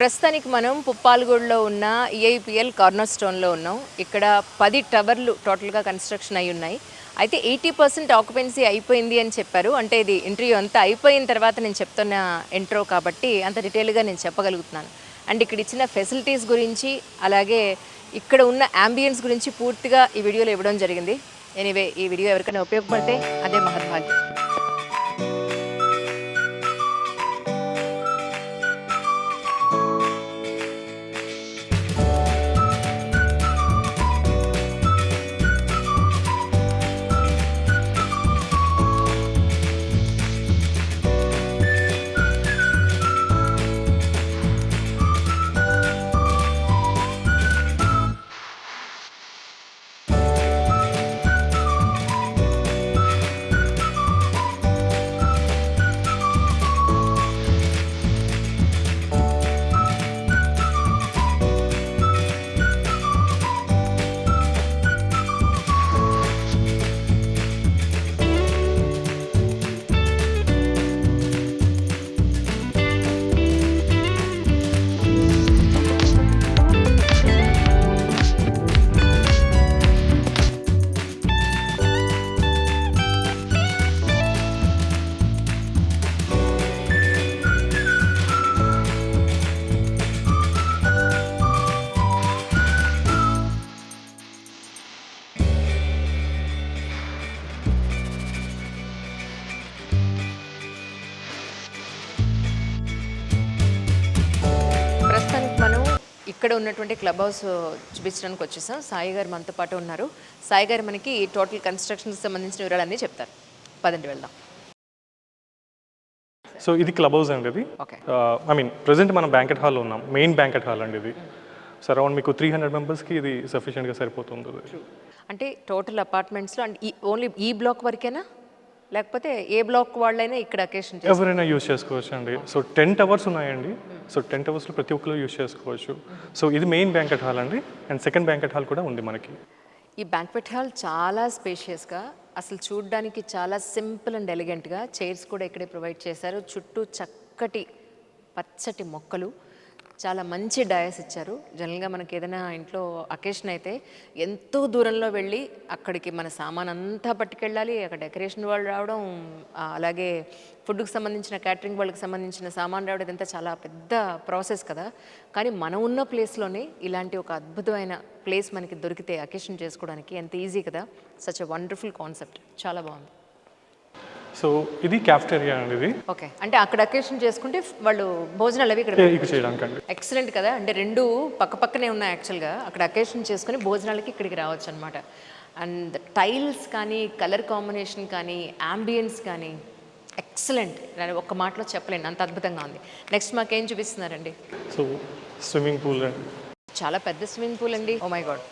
ప్రస్తుతానికి మనం పుప్పాలగూడలో ఉన్న ఈఐపిఎల్ కార్నర్ స్టోన్లో ఉన్నాం. ఇక్కడ 10 టవర్లు టోటల్గా కన్స్ట్రక్షన్ అయి ఉన్నాయి. అయితే 80% ఆక్యుపెన్సీ అయిపోయింది అని చెప్పారు. అంటే ఇది ఇంటర్వ్యూ అంతా అయిపోయిన తర్వాత నేను చెప్తున్న ఇంట్రో కాబట్టి అంత డీటెయిల్గా నేను చెప్పగలుగుతున్నాను. అండ్ ఇక్కడ ఇచ్చిన ఫెసిలిటీస్ గురించి అలాగే ఇక్కడ ఉన్న యాంబియన్స్ గురించి పూర్తిగా ఈ వీడియోలో ఇవ్వడం జరిగింది. ఎనీవే ఈ వీడియో ఎవరికైనా ఉపయోగపడితే అదే మహద్భాగ్యం. ఇక్కడ ఉన్నటువంటి క్లబ్ హౌస్ చూపించడానికి వచ్చేసాం. సాయి గారు మనతో పాటు ఉన్నారు. సాయి గారు మనకి టోటల్ కన్స్ట్రక్షన్కి సంబంధించిన వివరాలన్నీ చెప్తారు. పదండి వెళ్దాం. సో ఇది క్లబ్ హౌస్ అండి. ఇది ప్రెసెంట్ మనం బ్యాంకెట్ హాల్లో ఉన్నాం. మెయిన్ బ్యాంకెట్ హాల్ అండి ఇది. సో అరౌండ్ మీకు 300 మెంబర్స్కి ఇది సఫిషియెంట్గా సరిపోతుంది. అంటే టోటల్ అపార్ట్మెంట్స్లో అంటే ఓన్లీ ఈ బ్లాక్ వరకేనా లేకపోతే ఏ బ్లాక్ వాళ్ళైనా ఇక్కడ అకేషన్ ఎవరైనా యూజ్ చేసుకోవచ్చు అండి. సో 10 టవర్స్ ఉన్నాయండి. సో 10 టవర్స్లో ప్రతి ఒక్కరు యూజ్ చేసుకోవచ్చు. సో ఇది మెయిన్ బ్యాంకెట్ హాల్ అండి. అండ్ సెకండ్ బ్యాంకెట్ హాల్ కూడా ఉంది మనకి. ఈ బ్యాంక్వెట్ హాల్ చాలా స్పేషియస్గా, అసలు చూడడానికి చాలా సింపుల్ అండ్ ఎలిగెంట్గా, చైర్స్ కూడా ఇక్కడే ప్రొవైడ్ చేశారు. చుట్టూ చక్కటి పచ్చటి మొక్కలు, చాలా మంచి డయాస్ ఇచ్చారు. జనరల్గా మనకి ఏదైనా ఇంట్లో అకేషన్ అయితే ఎంతో దూరంలో వెళ్ళి అక్కడికి మన సామాన్ అంతా పట్టుకెళ్ళాలి. అక్కడ డెకరేషన్ వాళ్ళు రావడం, అలాగే ఫుడ్కి సంబంధించిన క్యాటరింగ్ వాళ్ళకి సంబంధించిన సామాన్ రావడం, ఇదంతా చాలా పెద్ద ప్రాసెస్ కదా. కానీ మనం ఉన్న ప్లేస్లోనే ఇలాంటి ఒక అద్భుతమైన ప్లేస్ మనకి దొరికితే అకేషన్ చేసుకోవడానికి ఎంత ఈజీ కదా. సచ్ ఎ వండర్ఫుల్ కాన్సెప్ట్, చాలా బాగుంది. సో ఇది క్యాఫ్టేరియా అండి. ఇది ఓకే, అంటే అక్కడ అకేషన్ చేసుకుంటే వాళ్ళు భోజనాలు అవి ఇక్కడ చేయడానికి ఎక్సలెంట్ కదా. అంటే రెండు పక్క పక్కనే ఉన్నాయి యాక్చువల్గా. అక్కడ అకేషన్ చేసుకుని భోజనాలకి ఇక్కడికి రావచ్చు అనమాట. అండ్ టైల్స్ కానీ, కలర్ కాంబినేషన్ కానీ, యాంబియన్స్ కానీ ఎక్సలెంట్. నేను ఒక్క మాటలో చెప్పలేను, అంత అద్భుతంగా ఉంది. నెక్స్ట్ మాకేం చూపిస్తున్నారండి? సో స్విమ్మింగ్ పూల్ అండి. చాలా పెద్ద స్విమ్మింగ్ పూల్ అండి. Oh my god.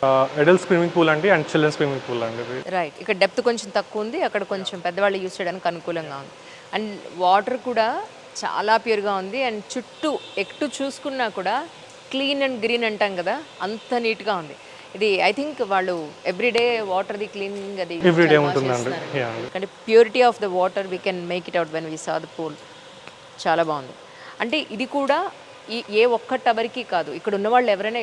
Adult swimming pool అండి అండ్ చిల్డ్రన్ స్విమ్మింగ్ పూల్ అండి. రైట్, ఇక్కడ డెప్త్ కొంచెం తక్కువ ఉంది, అక్కడ కొంచెం పెద్దవాళ్ళు యూజ్ చేయడానికి అనుకూలంగా ఉంది. అండ్ వాటర్ కూడా చాలా ప్యూర్గా ఉంది. అండ్ చుట్టూ ఎటు చూసుకున్నా కూడా క్లీన్ అండ్ గ్రీన్ అంటాం కదా, అంత నీట్గా ఉంది. ఇది ఐ థింక్ వాళ్ళు ఎవ్రీడే వాటర్ది క్లీనింగ్ అది ఎవ్రీడే ఉంటుందండి. అంటే purity of the water we can make it out when we saw the pool. చాలా బాగుంది. అంటే ఇది కూడా ఏ ఒక్క టవర్కి కాదు, ఇక్కడ ఉన్న వాళ్ళు ఎవరైనా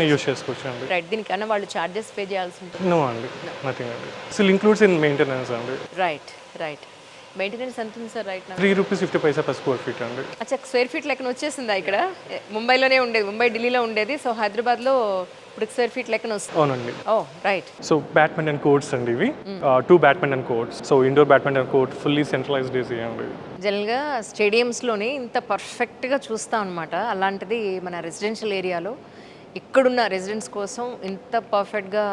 యూజ్ చేసుకోవచ్చు అండి. రైట్, దీనికన్నా వాళ్ళు చార్జెస్ పే చేయాల్సి ఉంటుంది? నో అండి, నథింగ్ అండి. స్టిల్ ఇంక్లూడ్స్ ఇన్ మెయింటెనెన్స్ అండి. Right right. మెయింటెనెన్స్ ఎంత ఉంది sir right? ₹3.50 per square feet అండి. అచ్చా, స్క్వేర్ ఫీట్ లెక్కన వచ్చేసిందా? ఇక్కడ ముంబైలోనే ఉండేది, ముంబై ఢిల్లీలో ఉండేది. సో హైదరాబాద్లో ఇప్పుడు స్క్వేర్ ఫీట్ లెక్కన వస్తుంది. అవునండి. Oh right. So badminton courts అండి ఇవి. 2 badminton courts. So indoor badminton court fully centralized AC అండి. జనరల్గా స్టేడియంస్లోనే ఇంత పర్ఫెక్ట్గా చూస్తాం అనమాట. అలాంటిది మన రెసిడెన్షియల్ ఏరియాలో ఇక్కడున్న రెసిడెంట్స్ కోసం ఇంత పర్ఫెక్ట్గా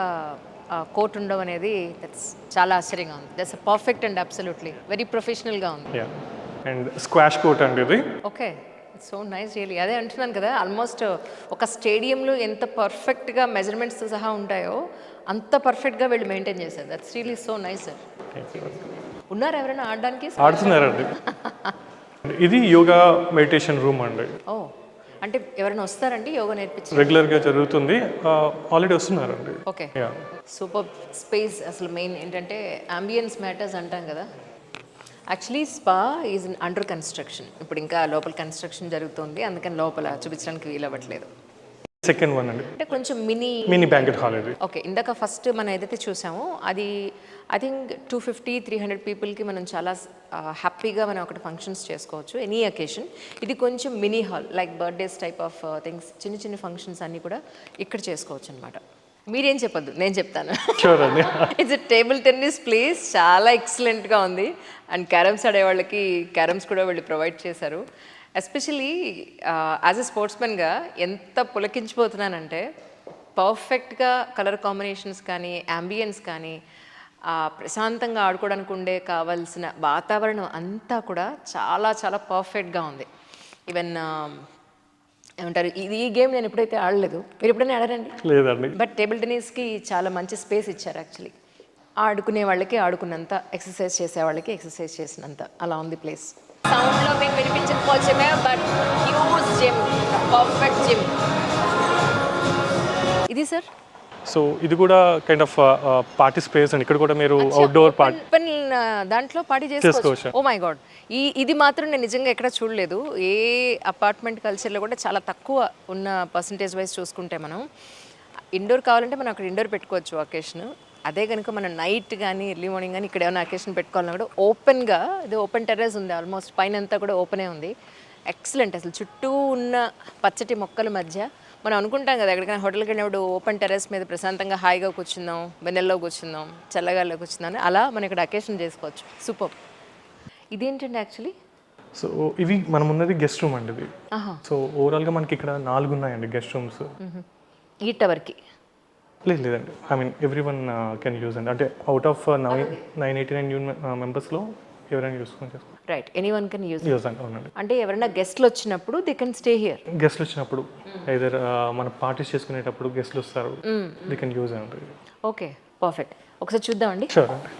కోర్ట్ ఉండడం అనేది దట్స్ చాలా ఆశ్చర్యంగా ఉంది. That's perfect and absolutely very ప్రొఫెషనల్గా ఉంది. అండ్ స్క్వాష్ కోర్ట్ అండి ఇది. Okay, so nice really. అదే అంటున్నాను కదా, ఆల్మోస్ట్ ఒక స్టేడియంలో ఎంత పర్ఫెక్ట్గా మెజర్మెంట్స్ సహా ఉంటాయో అంత పర్ఫెక్ట్గా వీళ్ళు మెయింటైన్ చేశారు. That's really so nice sir. ఉన్నారు ఎవరైనా ఆడడానికి? ఆడుతున్నారండి. ఇది యోగా మెడిటేషన్ రూమ్ అండి. ఓ, అంటే ఎవరైనా వస్తారండి యోగా నేర్పించి? రెగ్యులర్గా జరుగుతుంది, ఆల్రెడీ వస్తున్నారండి. Okay, super space. అసలు మెయిన్ ఏంటంటే అంబియన్స్ మ్యాటర్స్ అంటాం కదా, actually spa is under construction. ఇప్పుడు ఇంకా లోపల కన్స్ట్రక్షన్ జరుగుతుంది, అందుకని లోపల చూపించడానికి వీలవ్వట్లేదు. సెకండ్ వన్ అండి, అంటే కొంచెం మినీ బ్యాంకెట్ హాల్ ఇది. ఓకే, ఇందాక ఫస్ట్ మనం ఏదైతే చూసామో అది ఐ థింక్ 250-300 పీపుల్కి మనం చాలా హ్యాపీగా మనం అక్కడ ఫంక్షన్స్ చేసుకోవచ్చు, ఎనీ అకేషన్. ఇది కొంచెం mini hall, like birthdays type of things, చిన్న చిన్న ఫంక్షన్స్ అన్నీ కూడా ఇక్కడ చేసుకోవచ్చు అనమాట. మీరేం చెప్పొద్దు, నేను చెప్తాను. షూర్ అండి. ఇట్స్ టేబుల్ టెన్నిస్ ప్లేస్, చాలా ఎక్సలెంట్గా ఉంది. అండ్ క్యారమ్స్ ఆడే వాళ్ళకి క్యారమ్స్ కూడా వీళ్ళు ప్రొవైడ్ చేశారు. ఎస్పెషలీ యాజ్ ఎ స్పోర్ట్స్మెన్గా ఎంత పులకించిపోతున్నానంటే, పర్ఫెక్ట్గా కలర్ కాంబినేషన్స్ కానీ అంబియన్స్ కానీ ప్రశాంతంగా ఆడుకోవడానికి ఉండే కావాల్సిన వాతావరణం అంతా కూడా చాలా చాలా పర్ఫెక్ట్గా ఉంది. ఈవెన్ ఏమంటారు, ఈ గేమ్ నేను ఎప్పుడైతే ఆడలేదు, మీరు ఎప్పుడైనా ఆడారండి? లేదండి. బట్ టేబుల్ టెన్నిస్కి చాలా మంచి స్పేస్ ఇచ్చారు యాక్చువల్లీ. ఆడుకునే వాళ్ళకి ఆడుకున్నంత, ఎక్సర్సైజ్ చేసే వాళ్ళకి ఎక్సర్సైజ్ చేసినంత అలా ఉంది ప్లేస్. సౌండ్లో మీకు వినిపించకపోవచ్చమే, but huge gym, perfect gym ఇది సార్. సో ఇది కూడా కైండ్ ఆఫ్ పార్టీ స్పేస్ అండి. ఇక్కడ కూడా మీరు అవుట్డోర్ పార్టీ ఓపెన్ దాంట్లో పార్టీ చేసుకోవచ్చు. ఓ మై గాడ్, ఇది మాత్రం నేను నిజంగా ఎక్కడ చూడలేదు. ఏ అపార్ట్మెంట్ కల్చర్లో కూడా చాలా తక్కువ ఉన్న పర్సంటేజ్ వైజ్ చూసుకుంటే మనం ఇండోర్ కావాలంటే మనం అక్కడ ఇండోర్ పెట్టుకోవచ్చు అకేషన్. అదే కనుక మనం నైట్ కానీ ఎర్లీ మార్నింగ్ కానీ ఇక్కడ ఏమైనా అకేషన్ పెట్టుకోవాలన్నా కూడా ఓపెన్గా, ఇది ఓపెన్ టెర్రస్ ఉంది, ఆల్మోస్ట్ పైన అంతా కూడా ఓపెనే ఉంది. ఎక్సలెంట్. అసలు చుట్టూ ఉన్న పచ్చటి మొక్కల మధ్య మనం అనుకుంటాం కదా, ఎక్కడికైనా హోటల్కి వెళ్ళినప్పుడు ఓపెన్ టెర్రస్ మీద ప్రశాంతంగా హాయిగా కూర్చుందాం, వెన్నెల్లో కూర్చుందాం, చల్లగాల్లో కూర్చుందాం, అలా మనం ఇక్కడ అకేషన్ చేసుకోవచ్చు. సూపర్. ఇదేంటండి యాక్చువల్లీ? సో ఇవి మనం ఉన్నది గెస్ట్ రూమ్ అండి ఇది. సో ఓవరాల్గా మనకి ఇక్కడ 4 ఉన్నాయండి గెస్ట్ రూమ్స్. ఈ టవర్కి లేదండి, I mean every one can use అండి. అంటే అవుట్ ఆఫ్ 989 మెంబర్స్లో ఎవరైనా యూస్కొని రైట్, ఎనీవన్ కెన్ యూజ్ అండి. అవునండి. అంటే ఎవరైనా గెస్ట్లు వచ్చినప్పుడు దే కెన్ స్టే హియర్. గెస్ట్లు వచ్చినప్పుడు ఐదర్ మన పార్టీస్ చేసుకునేటప్పుడు గెస్ట్లు వస్తారు, దే కెన్ యూజ్ అండి. Okay, perfect. ఒకసారి చూద్దామండి. షూర్ అండి.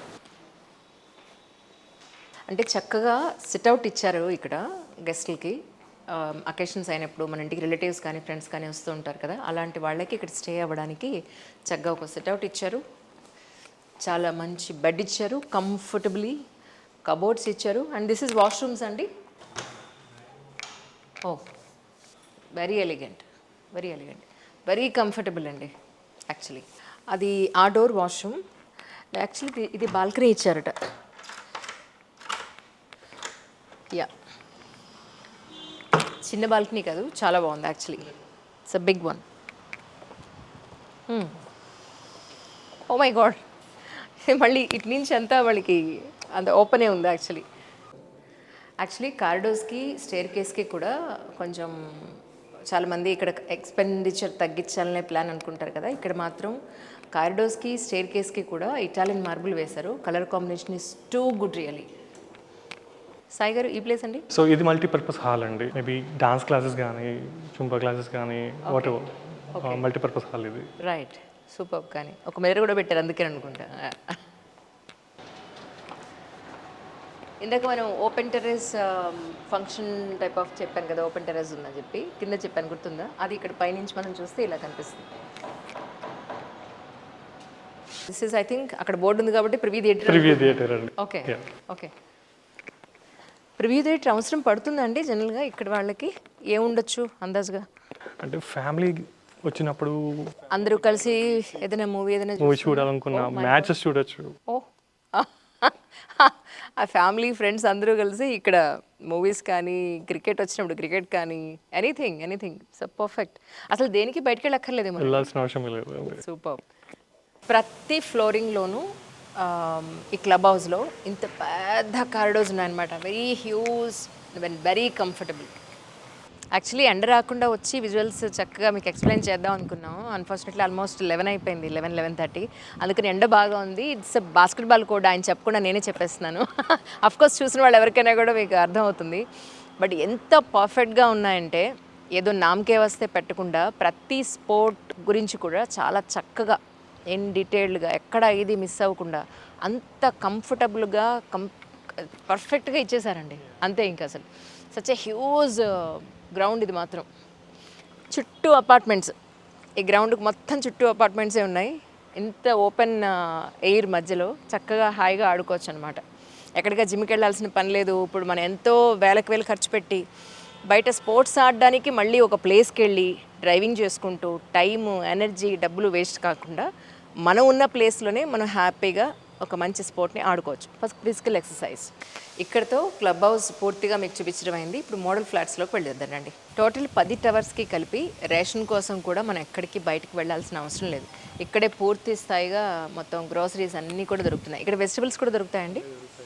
అంటే చక్కగా సిట్అవుట్ ఇచ్చారు ఇక్కడ గెస్ట్లకి. అకేషన్స్ అయినప్పుడు మన ఇంటికి రిలేటివ్స్ కానీ ఫ్రెండ్స్ కానీ వస్తూ ఉంటారు కదా, అలాంటి వాళ్ళకి ఇక్కడ స్టే అవ్వడానికి చక్కగా ఒక సిట్అవుట్ ఇచ్చారు. చాలా మంచి బెడ్ ఇచ్చారు, కంఫర్టబుల్లీ కబోర్డ్స్ ఇచ్చారు. అండ్ దిస్ ఇస్ వాష్రూమ్స్ అండి. Oh, very elegant, very comfortable అండి యాక్చువల్లీ. అది ఆ డోర్ వాష్రూమ్. యాక్చువల్లీ ఇది బాల్కనీ ఇచ్చారట. యా, చిన్న బాల్కనీ కాదు, చాలా బాగుంది actually. It's a big one. Oh my god, మళ్ళీ ఇటు నుంచి అంతా వాళ్ళకి అంత ఓపెనే ఉంది యాక్చువల్లీ కారిడోర్స్కి స్టేర్ కేస్కి కూడా కొంచెం చాలామంది ఇక్కడ ఎక్స్పెండిచర్ తగ్గించాలనే ప్లాన్ అనుకుంటారు కదా, ఇక్కడ మాత్రం కారిడోర్స్కి స్టేర్ కేస్కి కూడా ఇటాలియన్ మార్బుల్ వేశారు. Colour combination is too good really. Sai గారు, ఈ ప్లేస్ అండి? సో ఇది మల్టీపర్పస్ హాల్ అండి. మేబీ డాన్స్ క్లాసెస్ కానీ, చుంబా క్లాసెస్ కానీ, వాట్ ఎవర్, మల్టీపర్పస్ హాల్ ఇది. Right, super. కానీ ఒక మిర్రర్ కూడా పెట్టారు, అందుకే అనుకుంటా. ఇందాక మనం open terrace function type of చెప్పాను కదా, ఓపెన్ టెర్రస్ ఉందని చెప్పి కింద చెప్పాను, గుర్తుందా? అది ఇక్కడ పైనుంచి మనం చూస్తే ఇలా కనిపిస్తుంది. దిస్ ఇస్ ఐ థింక్ అక్కడ బోర్డు ఉంది కాబట్టి ప్రివ్యూ థియేటర్ అండి. ఓకే. ప్రివ్యూ థియేటర్ అవసరం పడుతుందండి జనరల్గా ఇక్కడ వాళ్ళకి? ఏముండొచ్చు అందాజుగా? అంటే ఫ్యామిలీ వచ్చినప్పుడు అందరూ కలిసి ఏదైనా మూవీ చూడాలనుకున్నా, మ్యాచెస్ చూడొచ్చు. ఓ, ఆ ఫ్యామిలీ ఫ్రెండ్స్ అందరూ కలిసి ఇక్కడ మూవీస్ కానీ, క్రికెట్ వచ్చినప్పుడు క్రికెట్ కానీ, ఎనీథింగ్ సో పర్ఫెక్ట్. అసలు దేనికి బయటకు వెళ్ళక్కర్లేదు, వెళ్ళాల్సిన అవసరం లేదు. సూపర్. ప్రతి ఫ్లోరింగ్లోనూ ఈ క్లబ్ హౌస్లో ఇంత పెద్ద కారిడోర్స్ ఉన్నాయన్నమాట. Very huge, very comfortable. Actually ఎండ రాకుండా వచ్చి విజువల్స్ చక్కగా మీకు ఎక్స్ప్లెయిన్ చేద్దాం అనుకున్నాం. అన్ఫార్చునేట్లీ ఆల్మోస్ట్ 11 అయిపోయింది, 11:30. అందుకని ఎండ బాగా ఉంది. ఇట్స్ బాస్కెట్బాల్ కోడ్, ఆయన చెప్పకుండా నేనే చెప్పేస్తున్నాను. అఫ్కోర్స్ చూసిన వాళ్ళు ఎవరికైనా కూడా మీకు అర్థమవుతుంది. బట్ ఎంత పర్ఫెక్ట్గా ఉన్నాయంటే, ఏదో నామకే వస్తే పెట్టకుండా ప్రతి స్పోర్ట్ గురించి కూడా చాలా చక్కగా ఇన్ డీటెయిల్డ్గా, ఎక్కడ ఇది మిస్ అవ్వకుండా అంత కంఫర్టబుల్గా పర్ఫెక్ట్గా ఇచ్చేసారండి. అంతే, ఇంకా అసలు సచ్ ఎ హ్యూజ్ గ్రౌండ్ ఇది మాత్రం. చుట్టూ అపార్ట్మెంట్స్, ఈ గ్రౌండ్కి మొత్తం చుట్టూ అపార్ట్మెంట్సే ఉన్నాయి. ఇంత ఓపెన్ ఎయిర్ మధ్యలో చక్కగా హాయిగా ఆడుకోవచ్చు అనమాట. ఎక్కడిగా జిమ్కి వెళ్ళాల్సిన పని లేదు. ఇప్పుడు మనం ఎంతో వేలకు ఖర్చు పెట్టి బయట స్పోర్ట్స్ ఆడడానికి మళ్ళీ ఒక ప్లేస్కి వెళ్ళి డ్రైవింగ్ చేసుకుంటూ టైము, ఎనర్జీ, డబ్బులు వేస్ట్ కాకుండా మనం ఉన్న ప్లేస్లోనే మనం హ్యాపీగా ఒక మంచి స్పోర్ట్ని ఆడుకోవచ్చు. First physical exercise. ఇక్కడతో క్లబ్ హౌస్ పూర్తిగా మీకు చూపించడం అయింది. ఇప్పుడు మోడల్ ఫ్లాట్స్లోకి వెళ్ళొద్దానండి. టోటల్ 10 టవర్స్కి కలిపి రేషన్ కోసం కూడా మనం ఎక్కడికి బయటికి వెళ్ళాల్సిన అవసరం లేదు. ఇక్కడే పూర్తి స్థాయిగా మొత్తం గ్రోసరీస్ అన్నీ కూడా దొరుకుతున్నాయి. ఇక్కడ వెజిటబుల్స్ కూడా దొరుకుతాయండి.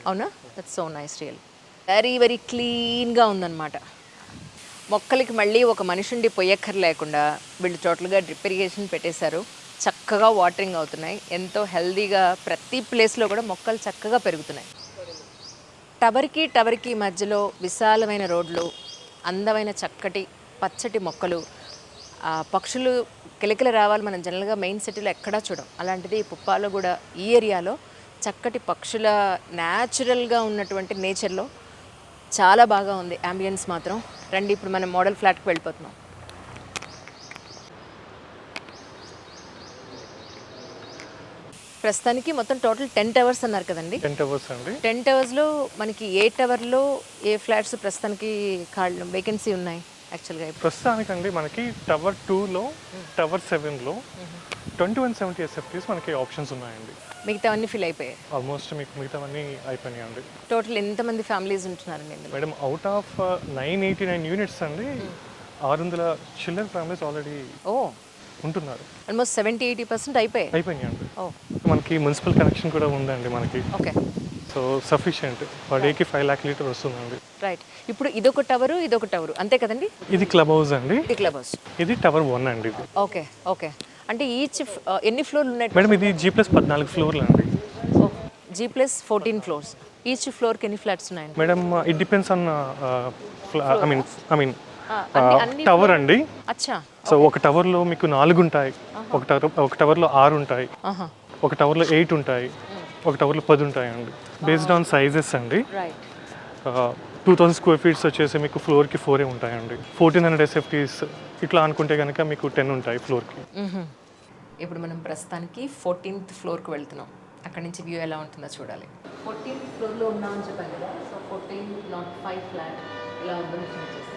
అవునా? That's so nice. Real very క్లీన్గా ఉందన్నమాట. మొక్కలకి మళ్ళీ ఒక మనిషిండి పొయ్యక్కర్ లేకుండా వీళ్ళు టోటల్గా డ్రిప్ ఇరిగేషన్ పెట్టేశారు. చక్కగా వాటరింగ్ అవుతున్నాయి. ఎంతో హెల్దీగా ప్రతి ప్లేస్లో కూడా మొక్కలు చక్కగా పెరుగుతున్నాయి. టవర్కి మధ్యలో విశాలమైన రోడ్లు, అందమైన చక్కటి పచ్చటి మొక్కలు, పక్షులు కిలకిల రావాలి. మనం జనరల్గా మెయిన్ సిటీలో ఎక్కడా చూడం. అలాంటిది పుప్పాలో కూడా ఈ ఏరియాలో చక్కటి పక్షుల న్యాచురల్గా ఉన్నటువంటి నేచర్లో చాలా బాగా ఉంది అంబియన్స్ మాత్రం. రండి, ఇప్పుడు మనం మోడల్ ఫ్లాట్కి వెళ్ళిపోతున్నాం. ప్రస్తుతానికి మొత్తం టోటల్ 10 టవర్స్ అన్నారు కదండి. 10 టవర్స్ అండి. 10 టవర్స్లో మనకి ఏ టవర్లో ఏ ఫ్లాట్స్ ప్రస్తుతానికి వేకెన్సీ ఉన్నాయి యాక్చువల్గా? ప్రస్తుతానికండి మనకి టవర్ 2లో, టవర్ 7లో 2170 SFTs మనకి ఆప్షన్స్ ఉన్నాయండి. మిగతా అన్ని ఫిల్ అయిపోయాయి ఆల్మోస్ట్ మీకు మిగతావన్నీ అయిపోయినాయి అండి. టోటల్ ఎంతమంది ఫ్యామిలీస్ ఉంటున్నారండి ఇందులో? మేడం, అవుట్ ఆఫ్ 989 యూనిట్స్ అండి 600 చిల్డ్రన్ ఫ్యామిలీస్ ఆల్రెడీ ఉంటున్నారు. ఆల్మోస్ట్ 70-80% అయిపోయినాయి అండి. మనకి మున్సిపల్ కనెక్షన్ కూడా ఉందండి మనకి. ఓకే. సో సఫిషియంట్ పర్ డేకి 5 lakh లీటర్ వస్తుందండి. రైట్. ఇప్పుడు ఇదొక టవరు అంతే కదండి? ఇది క్లబ్ హౌస్ అండి. ఇది క్లబ్ హౌస్. ఇది టవర్ 1 అండి. ఇది ఓకే. అంటే ఈచ్ ఎన్ని ఫ్లోర్లు ఉన్నాయి మేడం? ఇది G+14 ఫ్లోర్లు అండి. G+14 floors. ఈచ్ ఫ్లోర్కి ఎన్ని ఫ్లాట్స్ ఉన్నాయండి? Madam, it depends on tower అండి. అచ్చా. సో ఒక టవర్లో మీకు 4 ఉంటాయి, ఒక టవర్లో 6 ఉంటాయి, ఒక టవర్లో 8 ఉంటాయి, ఒక టవర్లో 10 ఉంటాయి అండి. బేస్డ్ ఆన్ సైజెస్ అండి. 2000 స్క్వేర్ ఫీట్స్ వచ్చేసి మీకు ఫ్లోర్కి 4 ఉంటాయండి. 1400 SFTs ఇట్లా అనుకుంటే కనుక మీకు 10 ఉంటాయి ఫ్లోర్కి. ఇప్పుడు మనం ప్రస్తుతానికి 14th ఫ్లోర్కి వెళ్తున్నాం. అక్కడ నుంచి వ్యూ ఎలా ఉంటుందో చూడాలి. 14th ఫ్లోర్లో ఉన్నామని చెప్పాను కదా. సో 1405 ఫ్లాట్ ఇలా ఉందని చూసేస్తాను.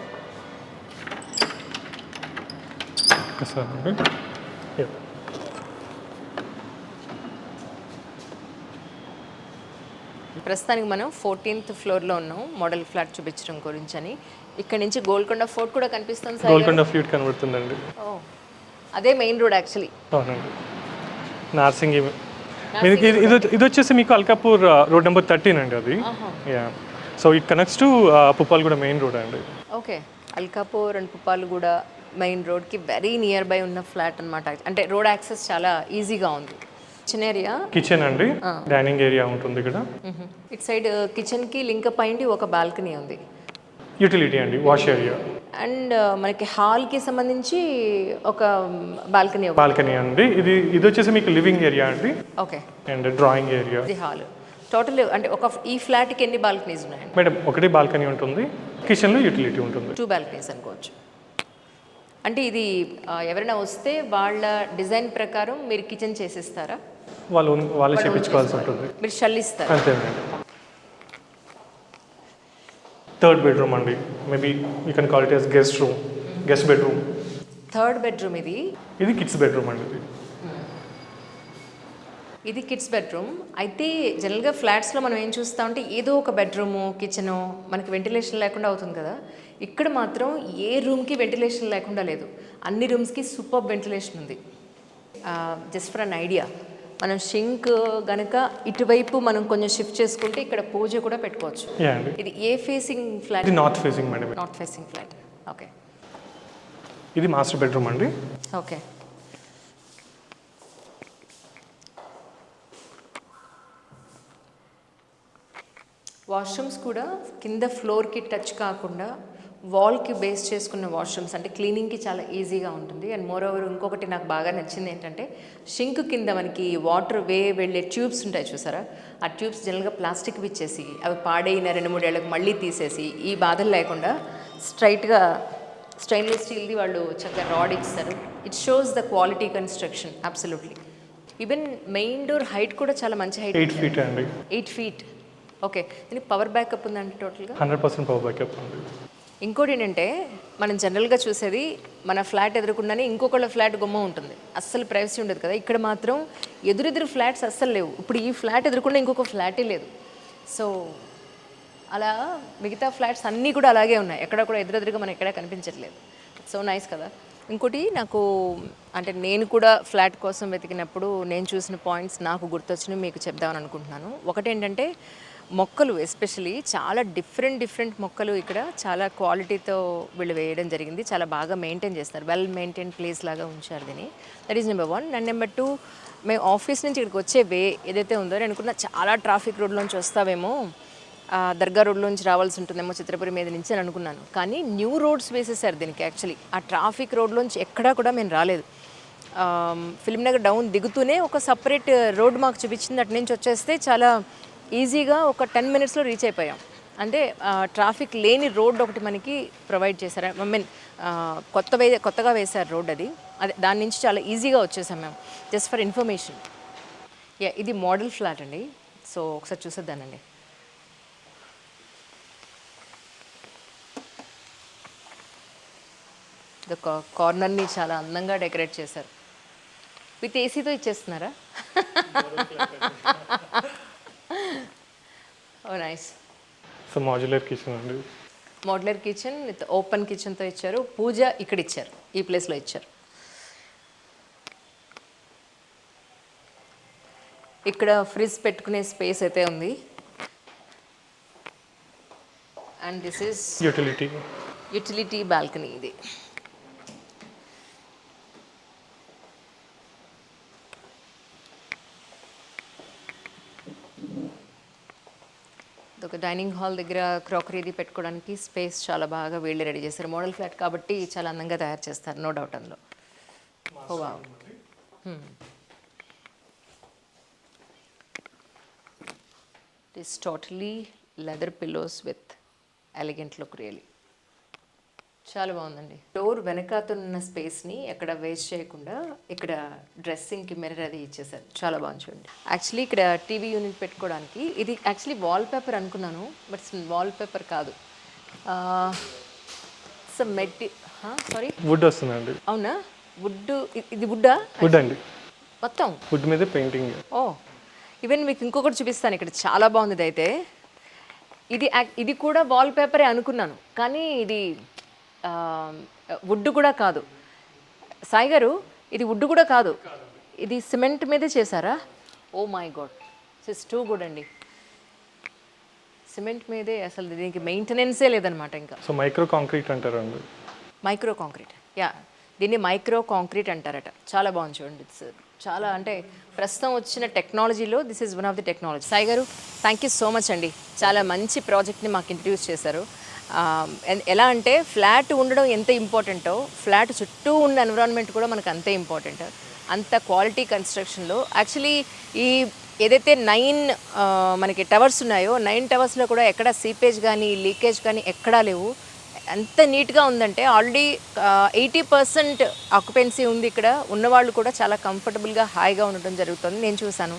ప్రస్తుతానికి మనం 14th ఫ్లోర్లో ఉన్నాం. మోడల్ ఫ్లాట్ చూపించడం గురించి అని. ఇక్కడ నుంచి గోల్కొండ ఫోర్ట్ కూడా కనిపిస్తుంది. గోల్కొండ ఫోర్ట్ కనబడుతుందండి. అదే మెయిన్ రోడ్ యాక్చువల్లీ. అవునండి. నార్సింగి ఇది వచ్చేసి మీకు అల్కాపూర్ రోడ్ నెంబర్ 13 అండి అది. So it connects to Puppalaguda main road అండి. Okay. Alkapur and Puppalaguda main రోడ్కి వెరీ నియర్ బై ఉన్న ఫ్లాట్ అనమాట. అంటే రోడ్ యాక్సెస్ చాలా ఈజీగా ఉంది. కిచెన్ ఏరియా, కిచెన్ అండి, డైనింగ్ ఏరియా ఉంటుంది ఇక్కడ. ఇట్ సైడ్ కిచెన్కి లింక్ అయ్యింది ఒక బాల్కనీ ఉంది. యూటిలిటీ అండి, వాష్ ఏరియా. అండ్ మనకి హాల్కి సంబంధించి ఒక బాల్కనీ అండి. ఇది వచ్చేసి మీకు లివింగ్ ఏరియా అండి. ఓకే. And drawing area. ఇది హాల్. టోటల్ అంటే ఈ ఫ్లాట్కి ఎన్ని బాల్కనీస్ ఉన్నాయండి? మేడం, ఒకటి బాల్కనీ ఉంటుంది, కిచెన్లో యూటిలిటీ ఉంటుంది. 2 బాల్కనీస్ అనుకోవచ్చు. అంటే ఇది ఎవరైనా వస్తే వాళ్ళ డిజైన్ ప్రకారం మీరు కిచెన్ చేసిస్తారా? వాళ్ళు చేయించుకోవాల్సి ఉంటుంది. మీరు షల్లిస్తారా? అంతేనండి. 3rd బెడ్రూమ్ అండి. Maybe you can call it as guest bedroom. 3rd bedroom ఇది కిడ్స్ బెడ్రూమ్ అండి. ఇది కిడ్స్ బెడ్రూమ్. అయితే జనరల్గా ఫ్లాట్స్లో మనం ఏం చూస్తామంటే ఏదో ఒక బెడ్రూము, కిచెను మనకి వెంటిలేషన్ లేకుండా అవుతుంది కదా. ఇక్కడ మాత్రం ఏ రూమ్కి వెంటిలేషన్ లేకుండా లేదు. అన్ని రూమ్స్కి సూపర్ వెంటిలేషన్ ఉంది. జస్ట్ ఫర్ అన్ ఐడియా, మనం షింక్ గనక ఇటువైపు మనం కొంచెం షిఫ్ట్ చేసుకుంటే ఇక్కడ పూజ కూడా పెట్టుకోవచ్చు. ఇది ఏ ఫేసింగ్ ఫ్లాట్? ఇది north facing madam. North facing flat. Okay. ఇది మాస్టర్ బెడ్రూమ్ అండి. ఓకే. వాష్రూమ్స్ కూడా కింద ఫ్లోర్కి టచ్ కాకుండా వాల్కి బేస్ చేసుకున్న వాష్రూమ్స్, అంటే క్లీనింగ్కి చాలా ఈజీగా ఉంటుంది. అండ్ మోర్ ఓవర్ ఇంకొకటి నాకు బాగా నచ్చింది ఏంటంటే షింక్ కింద మనకి వాటర్ వెళ్ళే ట్యూబ్స్ ఉంటాయి చూసారా, ఆ ట్యూబ్స్ జనరల్గా ప్లాస్టిక్ ఇచ్చేసి అవి పాడైన 2-3 ఏళ్ళకి మళ్ళీ తీసేసి ఈ బాధలు లేకుండా స్ట్రైట్గా స్టెయిన్లెస్ స్టీల్ది వాళ్ళు చక్కగా రాడ్ ఇస్తారు. It shows the quality construction absolutely. Even main door height కూడా చాలా మంచి హైట్. 8 feet అండి. 8 feet. ఓకే, దీనికి పవర్ బ్యాకప్ ఉందండి టోటల్గా? 100% పవర్ బ్యాకప్ ఉంది. ఇంకోటి ఏంటంటే మనం జనరల్గా చూసేది మన ఫ్లాట్ ఎదురుకుండానే ఇంకొకళ్ళ ఫ్లాట్ గుమ్మ ఉంటుంది, అస్సలు ప్రైవసీ ఉండదు కదా. ఇక్కడ మాత్రం ఎదురెదురు ఫ్లాట్స్ అస్సలు లేవు. ఇప్పుడు ఈ ఫ్లాట్ ఎదురుకుండా ఇంకొక ఫ్లాటే లేదు. సో అలా మిగతా ఫ్లాట్స్ అన్నీ కూడా అలాగే ఉన్నాయి, ఎక్కడ కూడా ఎదురెదురుగా మనకి ఎక్కడా కనిపించట్లేదు. సో నైస్ కదా. ఇంకోటి నాకు అంటే నేను కూడా ఫ్లాట్ కోసం వెతికినప్పుడు నేను చూసిన పాయింట్స్ నాకు గుర్తొచ్చినవి మీకు చెప్దామని అనుకుంటున్నాను. ఒకటేంటంటే మొక్కలు, ఎస్పెషలీ చాలా డిఫరెంట్ మొక్కలు ఇక్కడ చాలా క్వాలిటీతో వీళ్ళు వేయడం జరిగింది. చాలా బాగా మెయింటైన్ చేస్తారు, వెల్ మెయింటైన్ ప్లేస్ లాగా ఉంచారు దీన్ని. That is number 1. And number 2, మేము ఆఫీస్ నుంచి ఇక్కడికి వచ్చే వే ఏదైతే ఉందో నేను అనుకున్నా చాలా ట్రాఫిక్ రోడ్లోంచి వస్తావేమో, దర్గా రోడ్లోంచి రావాల్సి ఉంటుందేమో చిత్రపురి మీద నుంచి అని అనుకున్నాను. కానీ న్యూ రోడ్స్ వేసేసారు దీనికి. యాక్చువల్లీ ఆ ట్రాఫిక్ రోడ్లోంచి ఎక్కడా కూడా మేము రాలేదు. ఫిల్మ్ నగర్ డౌన్ దిగుతూనే ఒక సపరేట్ రోడ్ మాకు చూపించింది, అటు నుంచి వచ్చేస్తే చాలా ఈజీగా ఒక 10 minutesలో రీచ్ అయిపోయాం. అంటే ట్రాఫిక్ లేని రోడ్ ఒకటి మనకి ప్రొవైడ్ చేశారు. ఐ మీన్ కొత్తగా వేశారు రోడ్ అది. అదే దాని నుంచి చాలా ఈజీగా వచ్చేసాం మేము, జస్ట్ ఫర్ ఇన్ఫర్మేషన్. ఇది మోడల్ ఫ్లాట్ అండి. సో ఒకసారి చూసేద్దానండి. కార్నర్ని చాలా అందంగా డెకరేట్ చేశారు. విత్ ఏసీతో ఇచ్చేస్తున్నారా? Oh nice. So modular kitchen అండి. మోడ్యులర్ కిచెన్ విత్ ఓపెన్ కిచెన్తో ఇచ్చారు. పూజ ఇక్కడ ఇచ్చారు, ఈ ప్లేస్లో ఇచ్చారు. ఇక్కడ ఫ్రిడ్జ్ పెట్టుకునే స్పేస్ అయితే ఉంది. And this is utility balcony. ఇది ఒక డైనింగ్ హాల్ దగ్గర క్రాకరీది పెట్టుకోవడానికి స్పేస్ చాలా బాగా వీళ్ళే రెడీ చేస్తారు. మోడల్ ఫ్లాట్ కాబట్టి చాలా అందంగా తయారు చేస్తారు, నో డౌట్ అందులో. Oh wow. It is totally leather pillows with elegant look. Really చాలా బాగుందండి. డోర్ వెనకాతనున్న స్పేస్ని ఎక్కడ వేస్ట్ చేయకుండా ఇక్కడ డ్రెస్సింగ్కి మిర్రర్ అది ఇచ్చేసారు, చాలా బాగుంది చూడండి. యాక్చువల్లీ ఇక్కడ టీవీ యూనిట్ పెట్టుకోవడానికి ఇది యాక్చువల్లీ వాల్ పేపర్ అనుకున్నాను, బట్ వాల్ పేపర్ కాదు, సారీ వుడ్ వస్తుందండి. అవునా? వుడ్. ఇది వుడ్డా? వుడ్ అండి, మొత్తం వుడ్ మీద పెయింటింగ్. ఓ, ఈవెన్ మీకు ఇంకొకటి చూపిస్తాను ఇక్కడ, చాలా బాగుంది ఇది అయితే. ఇది కూడా వాల్ పేపరే అనుకున్నాను, కానీ ఇది వుడ్ కూడా కాదు. సాయి గారు, ఇది వుడ్ కూడా కాదు, ఇది సిమెంట్ మీదే చేశారా? Oh my god, it's too good అండి. సిమెంట్ మీదే, అసలు దీనికి మెయింటెనెన్సే లేదనమాట ఇంకా. సో మైక్రో కాంక్రీట్ అంటారండి. మైక్రో కాంక్రీట్, యా, దీన్ని మైక్రో కాంక్రీట్ అంటారట. చాలా బాగుంది చూడండి. చాలా అంటే ప్రస్తుతం వచ్చిన టెక్నాలజీలో this is one of the technology. Sai గారు, థ్యాంక్ యూ సో మచ్ అండి. చాలా మంచి ప్రాజెక్ట్ని మాకు ఇంట్రడ్యూస్ చేశారు. ఎలా అంటే ఫ్లాట్ ఉండడం ఎంత ఇంపార్టెంటో, ఫ్లాట్ చుట్టూ ఉన్న ఎన్విరాన్మెంట్ కూడా మనకు అంతే ఇంపార్టెంట్. అంత క్వాలిటీ కన్స్ట్రక్షన్లో యాక్చువల్లీ ఈ ఏదైతే 9 మనకి టవర్స్ ఉన్నాయో, 9 టవర్స్లో కూడా ఎక్కడ సీపేజ్ కానీ లీకేజ్ కానీ ఎక్కడా లేవు. ఎంత నీట్గా ఉందంటే ఆల్రెడీ 80% ఆక్యుపెన్సీ ఉంది ఇక్కడ. ఉన్నవాళ్ళు కూడా చాలా కంఫర్టబుల్గా హాయిగా ఉండటం జరుగుతుంది, నేను చూశాను.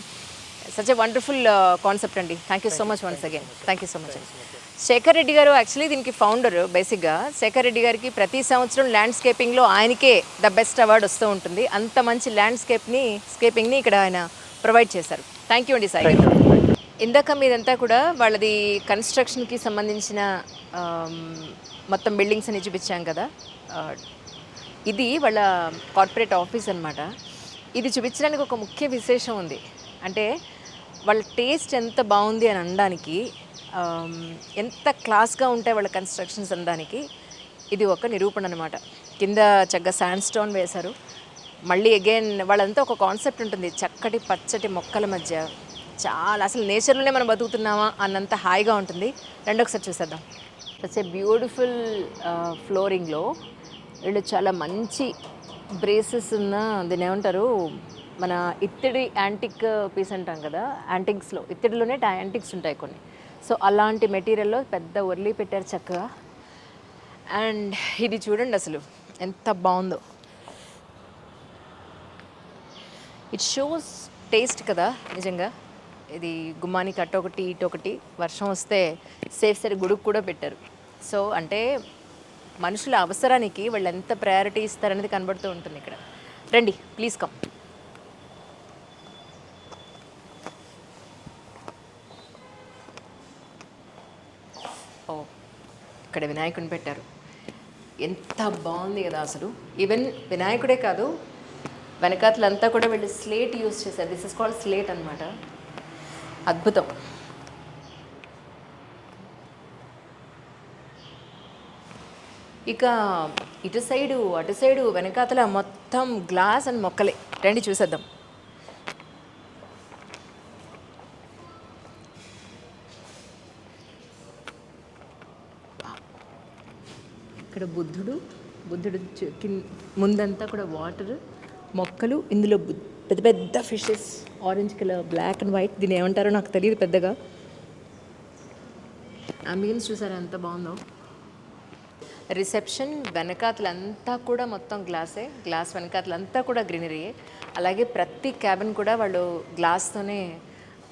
సచ్ ఎ వండర్ఫుల్ కాన్సెప్ట్ అండి. Thank you so much once again. Thank you so much అండి. శేఖర్ రెడ్డి గారు యాక్చువల్లీ దీనికి ఫౌండర్. బేసిక్గా శేఖర్ రెడ్డి గారికి ప్రతి సంవత్సరం ల్యాండ్స్కేపింగ్లో ఆయనకే ద బెస్ట్ అవార్డు వస్తూ ఉంటుంది. అంత మంచి స్కేపింగ్ని ఇక్కడ ఆయన ప్రొవైడ్ చేశారు. థ్యాంక్ యూ అండి సాయి గారు. ఇందాక మీదంతా కూడా వాళ్ళది కన్స్ట్రక్షన్కి సంబంధించిన మొత్తం బిల్డింగ్స్ అని చూపించాం కదా. ఇది వాళ్ళ కార్పొరేట్ ఆఫీస్ అనమాట. ఇది చూపించడానికి ఒక ముఖ్య విశేషం ఉంది. అంటే వాళ్ళ టేస్ట్ ఎంత బాగుంది అని అనడానికి, ఎంత క్లాస్గా ఉంటాయి వాళ్ళ కన్స్ట్రక్షన్స్ అనడానికి ఇది ఒక నిరూపణ అనమాట. కింద చక్కగా శాండ్ స్టోన్ వేశారు. మళ్ళీ అగైన్ వాళ్ళంతా ఒక కాన్సెప్ట్ ఉంటుంది, చక్కటి పచ్చటి మొక్కల మధ్య చాలా అసలు నేచర్లోనే మనం బతుకుతున్నామా అన్నంత హాయిగా ఉంటుంది. ఒకసారి చూసేద్దాం. ఇట్స్ ఏ బ్యూటిఫుల్ ఫ్లోరింగ్లో వీళ్ళు చాలా మంచి బ్రేసెస్ ఉన్న, దీని ఏమంటారు, మన ఇత్తడి యాంటిక్ పీస్ అంటాం కదా, యాంటిక్స్లో ఇత్తడిలోనే యాంటిక్స్ ఉంటాయి కొన్ని. సో అలాంటి మెటీరియల్లో పెద్ద ఒర్లీ పెట్టారు చక్కగా. అండ్ ఇది చూడండి అసలు ఎంత బాగుందో. ఇట్ షోస్ టేస్ట్ కదా నిజంగా. ఇది గుమ్మానికి అటొకటి ఇటొకటి, వర్షం వస్తే సేఫ్ సైడ్ గొడుగు కూడా పెట్టారు. సో అంటే మనుషుల అవసరానికి వాళ్ళు ఎంత ప్రయారిటీ ఇస్తారనేది కనబడుతూ ఉంటుంది ఇక్కడ. రండి ప్లీజ్ కమ్. ఓ, ఇక్కడ వినాయకుడిని పెట్టారు. ఎంత బాగుంది కదా అసలు. ఈవెన్ వినాయకుడే కాదు, వెనకాతలంతా కూడా వీళ్ళు స్లేట్ యూజ్ చేశారు. దిస్ ఇస్ కాల్డ్ స్లేట్ అనమాట. అద్భుతం. ఇక ఇటు సైడు అటు సైడు వెనకాతల మొత్తం గ్లాస్ అండ్ మొక్కలే. రండి చూసేద్దాం. ఇక్కడ బుద్ధుడు ముందంతా కూడా వాటర్, మొక్కలు, ఇందులో పెద్ద పెద్ద fishes, orange colour, black and white. దీన్ని ఏమంటారో నాకు తెలియదు పెద్దగా. అంబియన్స్ చూసారా ఎంత బాగుందో. రిసెప్షన్ వెనకాతలంతా కూడా మొత్తం గ్లాసే, గ్లాస్ వెనకాతలంతా కూడా గ్రీనరీయే. అలాగే ప్రతి క్యాబిన్ కూడా వాళ్ళు గ్లాస్తోనే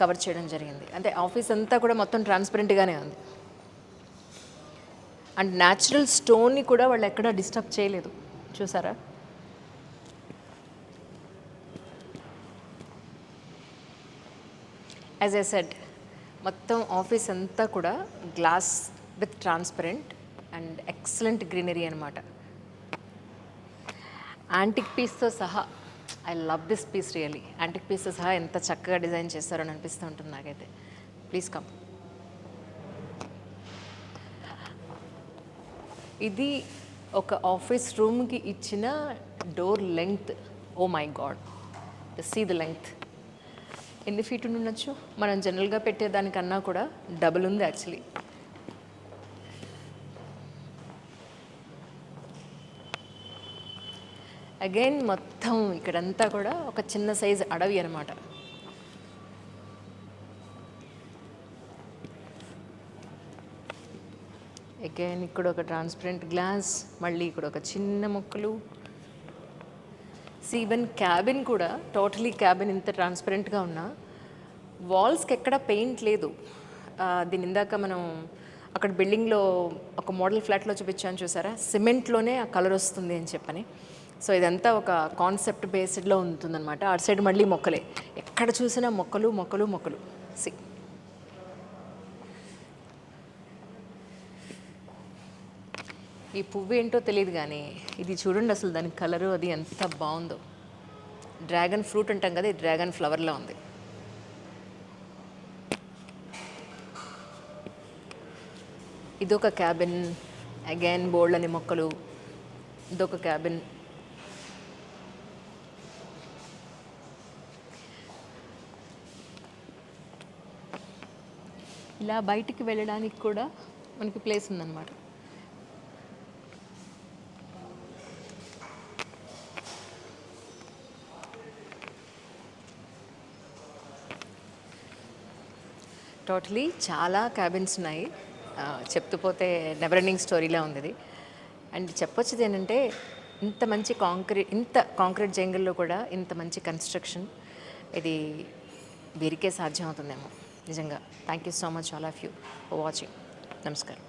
కవర్ చేయడం జరిగింది. అంటే ఆఫీస్ అంతా కూడా మొత్తం ట్రాన్స్పరెంట్గానే ఉంది. అండ్ న్యాచురల్ స్టోన్ని కూడా వాళ్ళు ఎక్కడా డిస్టర్బ్ చేయలేదు. చూసారా? యాజ్ ఐ సెడ్, మొత్తం ఆఫీస్ అంతా కూడా glass with transparent and excellent greenery అనమాట. యాంటిక్ పీస్తో సహా, I love this piece really. Antique పీస్తో సహా ఎంత చక్కగా డిజైన్ చేస్తారో అని అనిపిస్తూ ఉంటుంది నాకైతే. Please come. ఇది ఒక ఆఫీస్ రూమ్కి ఇచ్చిన door length. Oh my god, see the length. ఎన్ని ఫీట్ ఉండొచ్చు? మనం జనరల్గా పెట్టేదానికన్నా కూడా డబుల్ ఉంది యాక్చువల్లీ. అగైన్ మొత్తం ఇక్కడంతా కూడా ఒక చిన్న సైజ్ అడవి అనమాట. అగైన్ ఇక్కడ ఒక ట్రాన్స్పరెంట్ గ్లాస్, మళ్ళీ ఇక్కడ ఒక చిన్న మొక్కలు. ఈవెన్ క్యాబిన్ కూడా టోటలీ క్యాబిన్ ఇంత ట్రాన్స్పరెంట్గా ఉన్నా వాల్స్కి ఎక్కడ పెయింట్ లేదు. దీని ఇందాక మనం అక్కడ బిల్డింగ్లో ఒక మోడల్ ఫ్లాట్లో చూపించాను చూసారా, సిమెంట్లోనే ఆ కలర్ వస్తుంది అని చెప్పని. సో ఇదంతా ఒక కాన్సెప్ట్ బేస్డ్లో ఉంటుందన్నమాట. అటు సైడ్ మళ్ళీ మొక్కలే, ఎక్కడ చూసినా మొక్కలు మొక్కలు మొక్కలు. సి, ఈ పువ్వు ఏంటో తెలియదు కానీ ఇది చూడండి అసలు, దాని కలరు అది ఎంత బాగుందో. డ్రాగన్ ఫ్రూట్ అంటాం కదా, ఇది డ్రాగన్ ఫ్లవర్లా ఉంది. ఇదొక క్యాబిన్, అగైన్ బోల్డ్ అని మొక్కలు. ఇదొక క్యాబిన్. ఇలా బయటికి వెళ్ళడానికి కూడా మనకి ప్లేస్ ఉందన్నమాట. టోటలీ చాలా క్యాబిన్స్ ఉన్నాయి. చెప్తూ పోతే నెవర్ ఎండింగ్ స్టోరీలా ఉంది ఇది. అండ్ చెప్పొచ్చేది ఏంటంటే, ఇంత కాంక్రీట్ జంగిల్లో కూడా ఇంత మంచి కన్స్ట్రక్షన్, ఇది వీరికే సాధ్యం అవుతుందేమో నిజంగా. Thank you so much all of you for watching. నమస్కారం.